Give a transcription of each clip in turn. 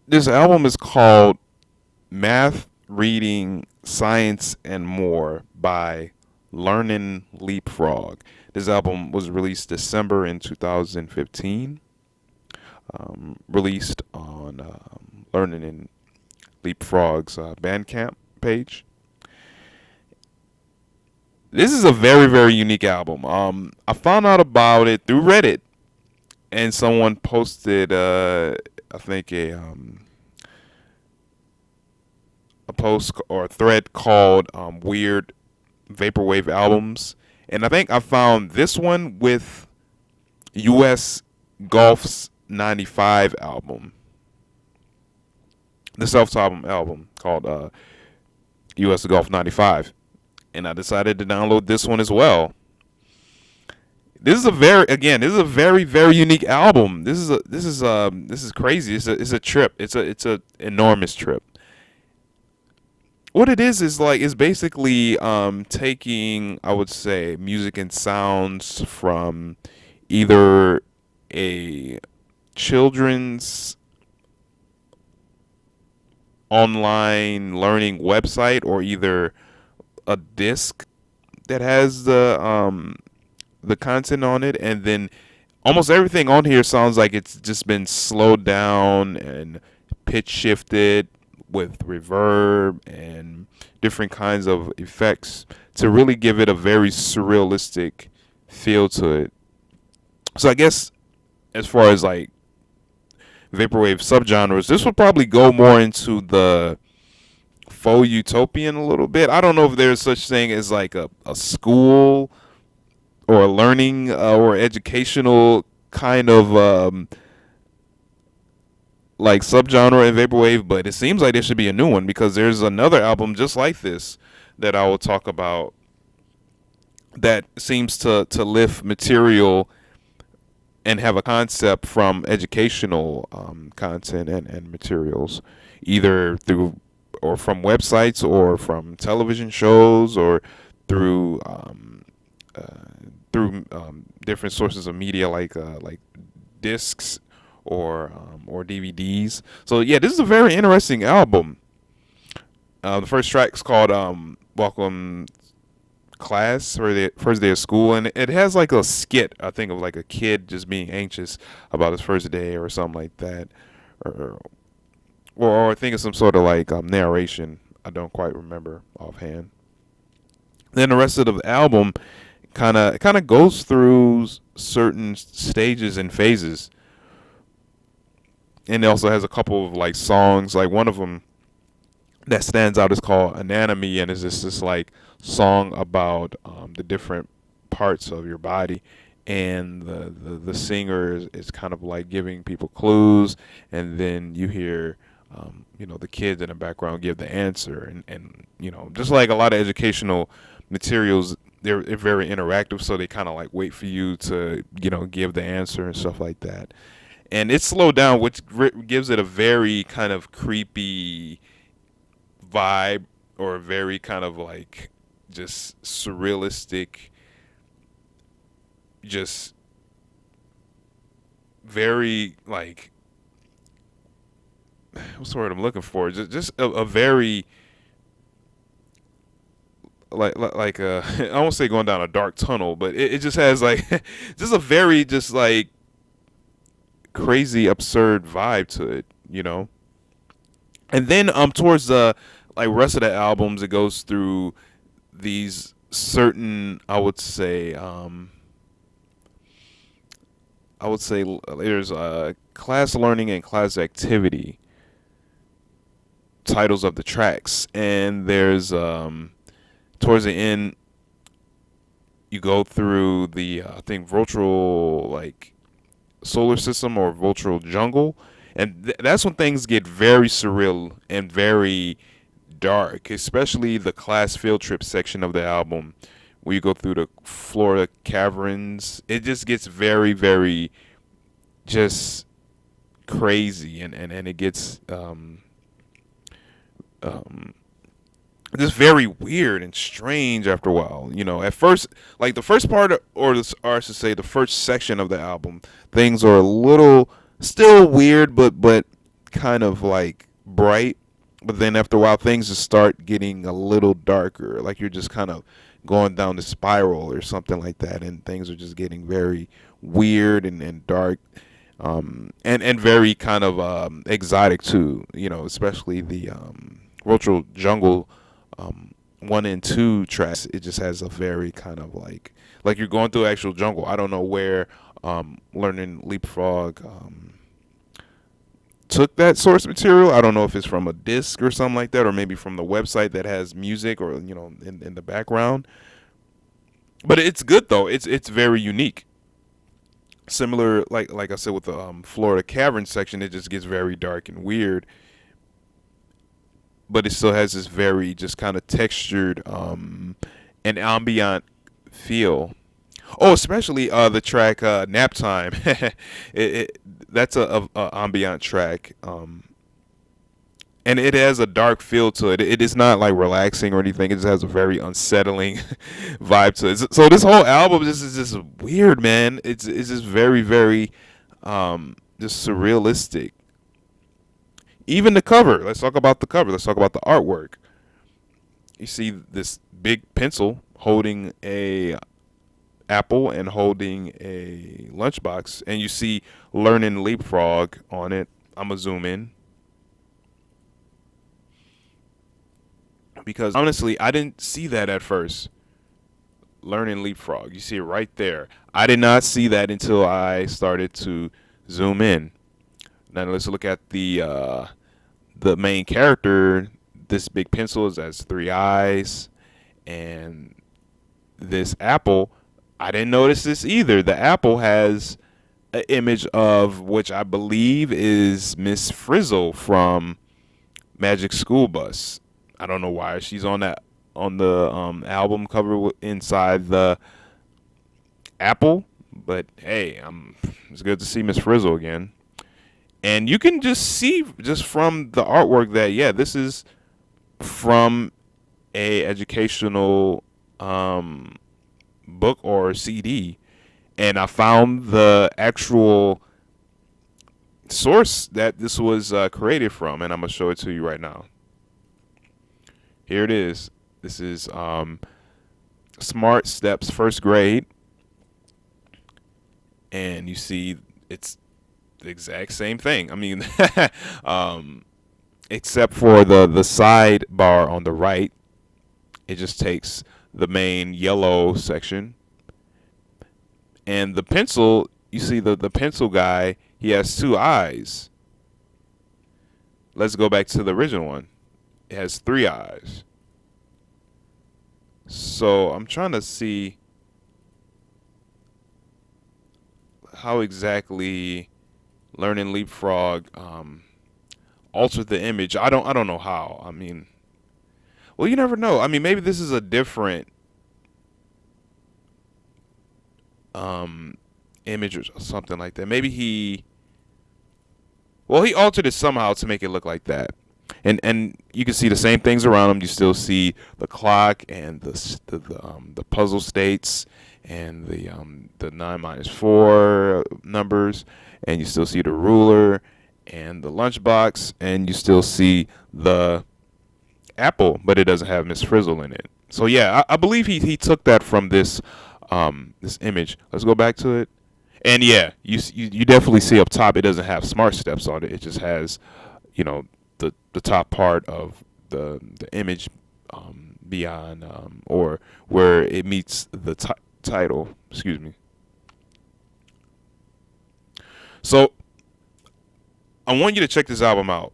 This album is called Math, Reading, Science, and More by Learning LeapFrog. This album was released December in 2015. Released on Learning and LeapFrog's Bandcamp page. This is a very, very unique album. I found out about it through Reddit, and someone posted, I think a post or a thread called "Weird Vaporwave Albums," and I think I found this one with U.S. Golf's '95 album, the self-titled album called U.S. Golf '95, and I decided to download this one as well. This is a very very unique album. This is crazy. It's a trip. It's a enormous trip. What it is like is basically taking, I would say, music and sounds from either a children's online learning website or either a disc that has the content on it, and then almost everything on here sounds like it's just been slowed down and pitch shifted with reverb and different kinds of effects to really give it a very surrealistic feel to it. So I guess as far as like vaporwave subgenres, this would probably go more into the faux utopian a little bit. I don't know if there's such thing as like a school or a learning or educational kind of like subgenre in vaporwave, but it seems like there should be a new one because there's another album just like this that I will talk about that seems to lift material and have a concept from educational content and materials, either through or from websites or from television shows or through uh, different sources of media like discs or DVDs. So yeah, this is a very interesting album. The first track's called "Welcome Class" or the first day of school, and it has like a skit, I think, of like a kid just being anxious about his first day or something like that, or or I think it's some sort of like narration. I don't quite remember offhand. Then the rest of the album kind of goes through certain stages and phases, and it also has a couple of like songs. Like one of them that stands out is called "Anatomy," and it's just this like song about the different parts of your body, and the singer is kind of like giving people clues, and then you hear the kids in the background give the answer, and just like a lot of educational materials, they're very interactive, so they kind of like wait for you to give the answer and stuff like that. And it's slowed down, which gives it a very kind of creepy vibe, or a very kind of like just surrealistic, just very like, what's the word I'm looking for? Just a very like I won't say going down a dark tunnel, but it just has like just a very just like crazy absurd vibe to it. And then towards the like rest of the albums, it goes through these certain, I would say there's class learning and class activity titles of the tracks, and there's towards the end you go through the I think virtual like solar system or virtual jungle, and that's when things get very surreal and very dark, especially the class field trip section of the album where you go through the Florida caverns. It just gets very very just crazy, and it gets um just very weird and strange after a while. At first, like the first part, or I should say, the first section of the album, things are a little still weird, but kind of like bright, but then after a while things just start getting a little darker, like you're just kind of going down the spiral or something like that, and things are just getting very weird and dark, and very kind of exotic too, especially the Virtual Jungle 1 and 2 tracks. It just has a very kind of like you're going through actual jungle. I don't know where learning LeapFrog took that source material. I don't know if it's from a disc or something like that, or maybe from the website that has music, or in the background. But it's good though. It's very unique. Similar, like I said, with the Florida Cavern section, it just gets very dark and weird. But it still has this very just kind of textured and ambient feel. Oh, especially the track "Nap Time." That's a ambient track, and it has a dark feel to it. It is not like relaxing or anything. It just has a very unsettling vibe to it. So this whole album is just weird, man. It's just very very just surrealistic. Even the cover. Let's talk about the cover. Let's talk about the artwork. You see this big pencil holding a apple and holding a lunchbox, and you see "Learning LeapFrog" on it. I'm gonna zoom in because honestly, I didn't see that at first. "Learning LeapFrog." You see it right there. I did not see that until I started to zoom in. Now let's look at the main character. This big pencil has 3 eyes, and this apple, I didn't notice this either. The apple has an image of, which I believe is Miss Frizzle from Magic School Bus. I don't know why she's on the album cover inside the apple, but hey, it's good to see Miss Frizzle again. And you can just see just from the artwork that, yeah, this is from a educational book or CD. And I found the actual source that this was created from, and I'm gonna show it to you right now. Here it is. This is Smart Steps First Grade, and you see it's the exact same thing. I mean, except for the sidebar on the right, it just takes the main yellow section. And the pencil, you see the pencil guy, he has 2 eyes. Let's go back to the original one. It has 3 eyes. So I'm trying to see how exactly Learning LeapFrog altered the image. I don't know how. I mean, well, you never know. I mean, maybe this is a different image or something like that. Maybe he altered it somehow to make it look like that. And you can see the same things around him. You still see the clock and the puzzle states and the 9 - 4 numbers, and you still see the ruler and the lunchbox, and you still see the apple, but it doesn't have Miss Frizzle in it. So yeah, I believe he took that from this image. Let's go back to it. And yeah, you definitely see up top it doesn't have Smart Steps on it. It just has, the top part of the image beyond or where it meets the title. Excuse me. So I want you to check this album out.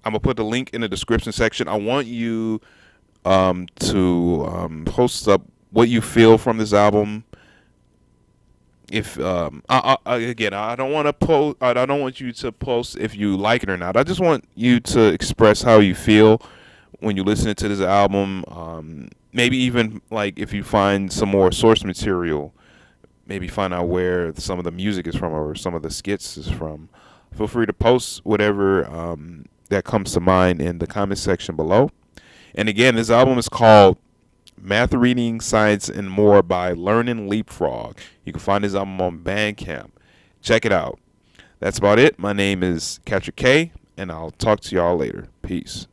I'm gonna put the link in the description section. I want you to post up what you feel from this album. If again, I don't want to post. I don't want you to post if you like it or not. I just want you to express how you feel when you listen to this album. Maybe even like if you find some more source material, maybe find out where some of the music is from or some of the skits is from. Feel free to post whatever that comes to mind in the comment section below. And again, this album is called Math, Reading, Science, and More by Learning LeapFrog. You can find this album on Bandcamp. Check it out. That's That's about it. My name is katrah-quey, and I'll talk to y'all later. Peace.